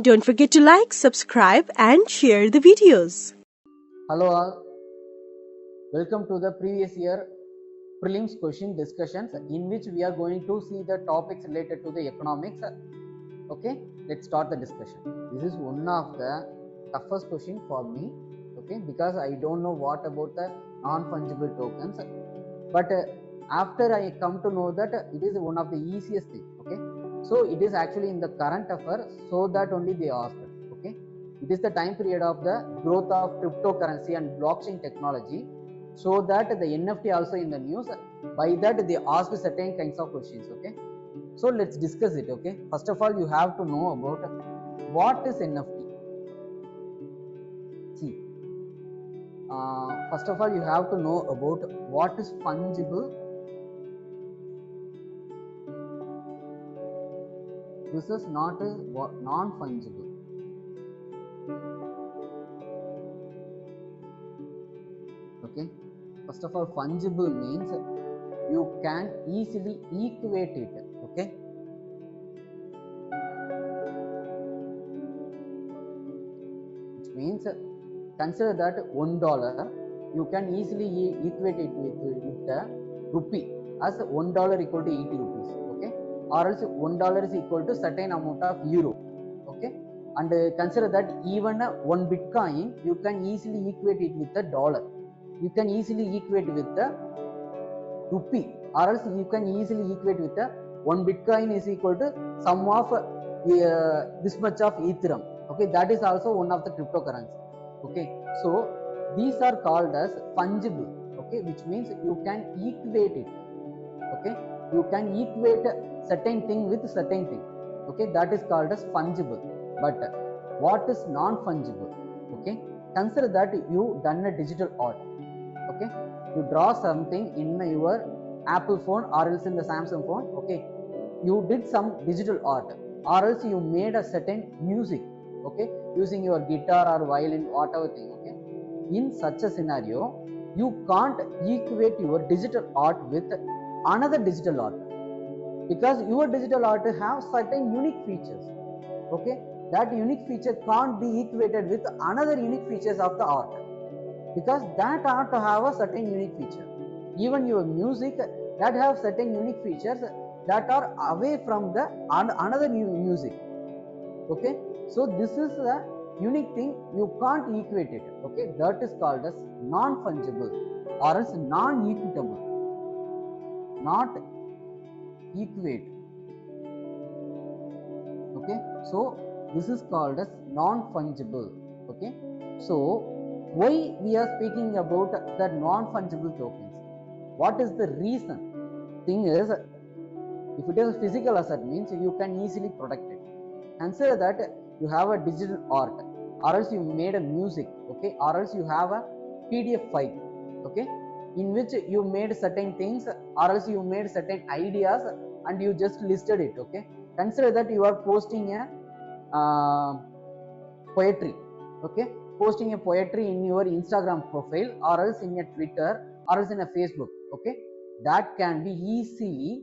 Don't forget to like, subscribe and share the videos. Hello all, welcome to the previous year prelims question discussions in which we are going to see the topics related to the economics. Okay, let's start the discussion. This is one of the toughest question for me, okay, because I don't know what about the non-fungible tokens, but after I come to know that it is one of the easiest thing. Okay, so it is actually in the current affair, so that only they asked. Okay, it is the time period of the growth of cryptocurrency and blockchain technology, so that the NFT also in the news. By that they ask certain kinds of questions. Okay, so let's discuss it. Okay, first of all you have to know about what is NFT. See, first of all you have to know about what is fungible. This is not a non-fungible. Okay, first of all fungible means you can easily equate it. Okay, which means consider that $1 you can easily equate it with the rupee as $1 equal to 80 rupees. Okay, or else $1 is equal to certain amount of euro. Okay, and consider that even one bitcoin you can easily equate it with the dollar, you can easily equate with the rupee, or else you can easily equate with the one bitcoin is equal to sum of this much of ethereum. Okay, that is also one of the cryptocurrency. Okay, so these are called as fungible. Okay, which means you can equate it. Okay, you can equate certain thing with certain thing. Okay, that is called as fungible. But what is non-fungible? Okay, consider that you done a digital art. Okay, you draw something in your Apple phone or else in the Samsung phone. Okay, you did some digital art, or else you made a certain music. Okay, using your guitar or violin, whatever thing. Okay, in such a scenario you can't equate your digital art with another digital art, because your digital art have certain unique features. Okay, that unique feature can't be equated with another unique features of the art, because that art have a certain unique feature. Even your music that have certain unique features that are away from the another music. Okay, so this is a unique thing, you can't equate it. Okay, that is called as non-fungible or as non-equitable. Not equate. Okay, so this is called as non-fungible. Okay, so why we are speaking about the non-fungible tokens? What is the reason? Thing is, if it is a physical asset means you can easily protect it. Consider that you have a digital art, or else you made a music. Okay, or else you have a PDF file. Okay, in which you made certain things, or else you made certain ideas and you just listed it. Okay, consider that you are posting a poetry. Okay, posting a poetry in your Instagram profile, or else in a Twitter, or else in a Facebook. Okay, that can be easily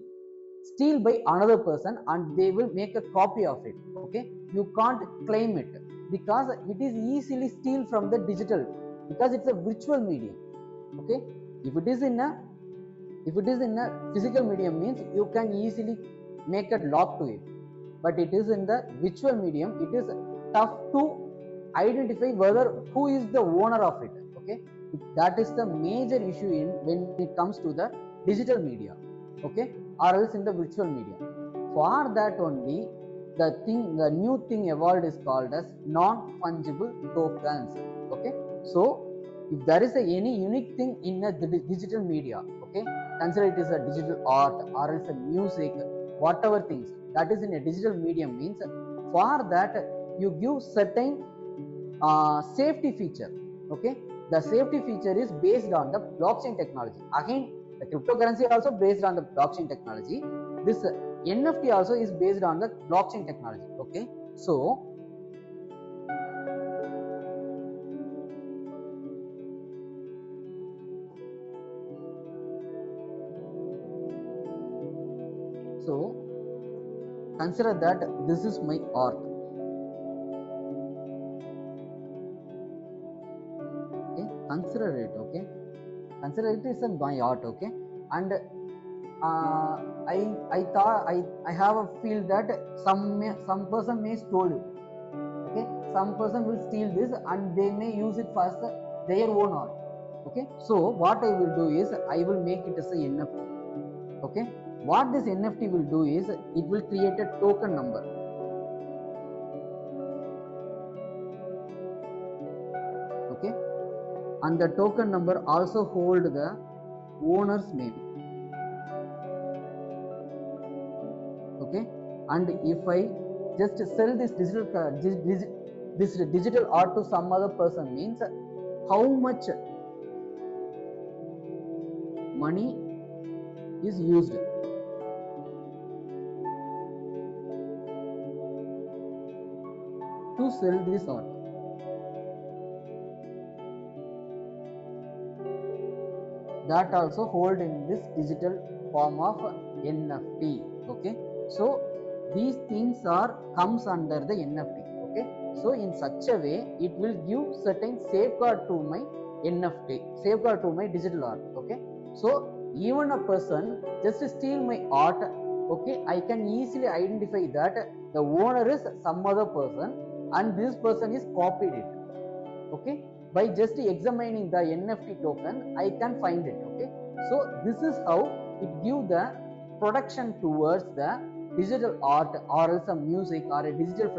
steal by another person and they will make a copy of it. Okay, you can't claim it because it is easily steal from the digital, because it's a virtual medium. Okay, if it is in a physical medium means you can easily make a lock to it, but it is in the virtual medium, it is tough to identify whether who is the owner of it. Okay, that is the major issue in when it comes to the digital media. Okay, or else in the virtual media. For that only the new thing evolved is called as non-fungible tokens. Okay, so if there is any unique thing in a digital media, okay, consider it is a digital art or else a music, whatever things that is in a digital medium means, for that you give certain safety feature. Okay, the safety feature is based on the blockchain technology. Again, the cryptocurrency also based on the blockchain technology. This NFT also is based on the blockchain technology. Okay, so consider that this is my art. consider it, okay? Consider it is my art, okay? And I thought I have a feel that some person may steal it, okay? Some person will steal this and they may use it for their own art, okay? So what I will do is I will make it as a NFT, okay? What this NFT will do is it will create a token number, okay? And the token number also hold the owner's name, okay? And if I just sell this digital art to some other person, means how much money is used to sell this art. That also hold in this digital form of NFT, okay? So these things are comes under the NFT, okay? So in such a way it will give certain safeguard to my NFT, safeguard to my digital art, okay? So even a person just steal my art, okay, I can easily identify that the owner is some other person and this person is copied it, okay? By just examining the NFT token I can find it, okay? So this is how it give the protection towards the digital art or else a music or a digital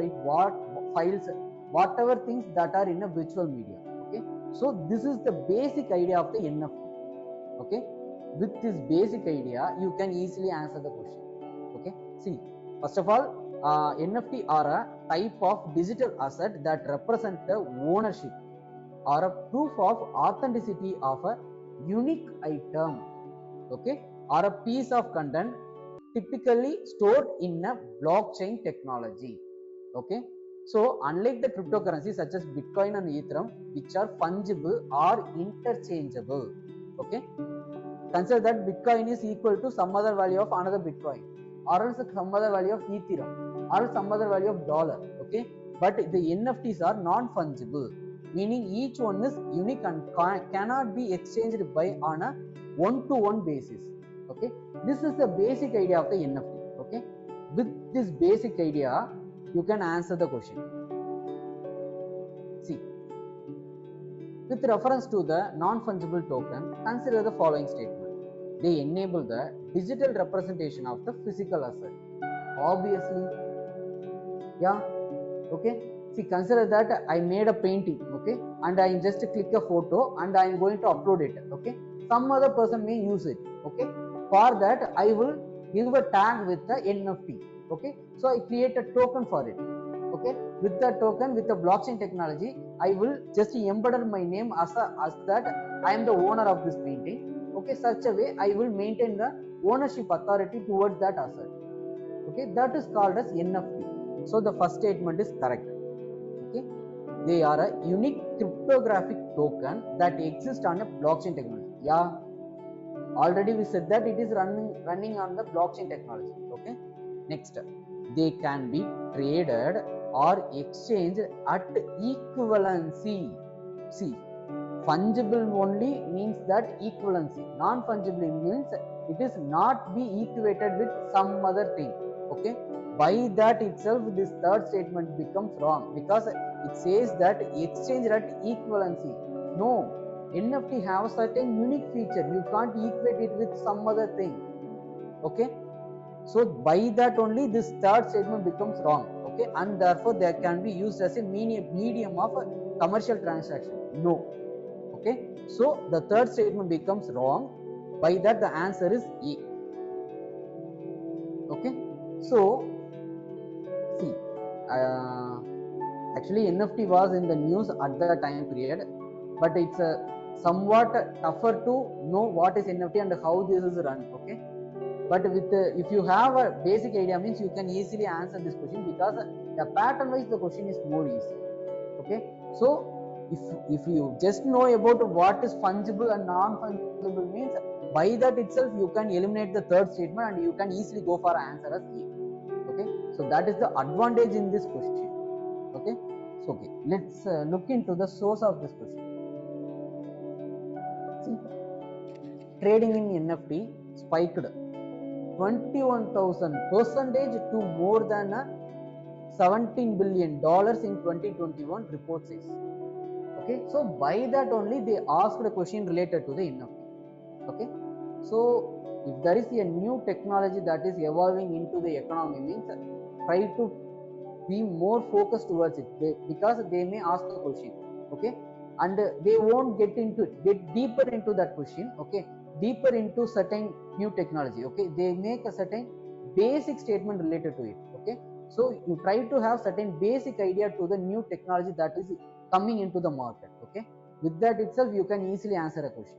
files, whatever things that are in a virtual media, okay? So this is the basic idea of the NFT, okay? With this basic idea you can easily answer the question, okay? See, first of all, NFT are a type of digital asset that represent the ownership or a proof of authenticity of a unique item, okay, or a piece of content typically stored in a blockchain technology, okay? So unlike the cryptocurrencies such as Bitcoin and Ethereum, which are fungible or interchangeable, okay? Consider that Bitcoin is equal to some other value of another Bitcoin, or else some other value of Ethereum, or some other value of dollar, okay? But the NFTs are non-fungible, meaning each one is unique and cannot be exchanged by on a one-to-one basis, okay? This is the basic idea of the NFT, okay? With this basic idea you can answer the question. See, with reference to the non-fungible token, consider the following statement. They enable the digital representation of the physical asset. Obviously, yeah, okay? See, consider that I made a painting, okay, and I just click a photo and I am going to upload it, okay? Some other person may use it, okay? For that I will give a tag with the NFT, okay? So I create a token for it, okay? With the token, with the blockchain technology, I will just embed my name as that I am the owner of this painting, okay? Such a way I will maintain the ownership authority towards that asset, okay? That is called as NFT. So the first statement is correct, okay? They are a unique cryptographic token that exists on a blockchain technology. Yeah, already we said that it is running on the blockchain technology, okay? Next, they can be traded or exchanged at equivalency. See, fungible only means that equivalency. Non-fungible means it is not be equated with some other thing, okay? By that itself this third statement becomes wrong, because it says that exchange at equivalency. No, NFT have a certain unique feature, you can't equate it with some other thing, okay? So by that only this third statement becomes wrong, okay? And therefore they can be used as a medium of a commercial transaction. No, okay? So the third statement becomes wrong. By that the answer is A, okay? So see, actually NFT was in the news at the time period, but it's somewhat tougher to know what is NFT and how this is run, okay? But with if you have a basic idea, means you can easily answer this question, because the pattern wise the question is more easy, okay? So if you just know about what is fungible and non-fungible, means by that itself you can eliminate the third statement and you can easily go for answer as A, okay? So that is the advantage in this question, okay? So okay, let's look into the source of this question. trading in NFT spiked 21,000% to more than $17 billion in 2021, report says. Okay, so by that only they asked a question related to the NFT. Okay, so if there is a new technology that is evolving into the economy, means try to be more focused towards it, because they may ask a question. Okay, and they won't get deeper into that question. Okay, deeper into certain new technology. Okay, they make a certain basic statement related to it. Okay, so you try to have certain basic idea to the new technology that is coming into the market. Okay, with that itself you can easily answer a question.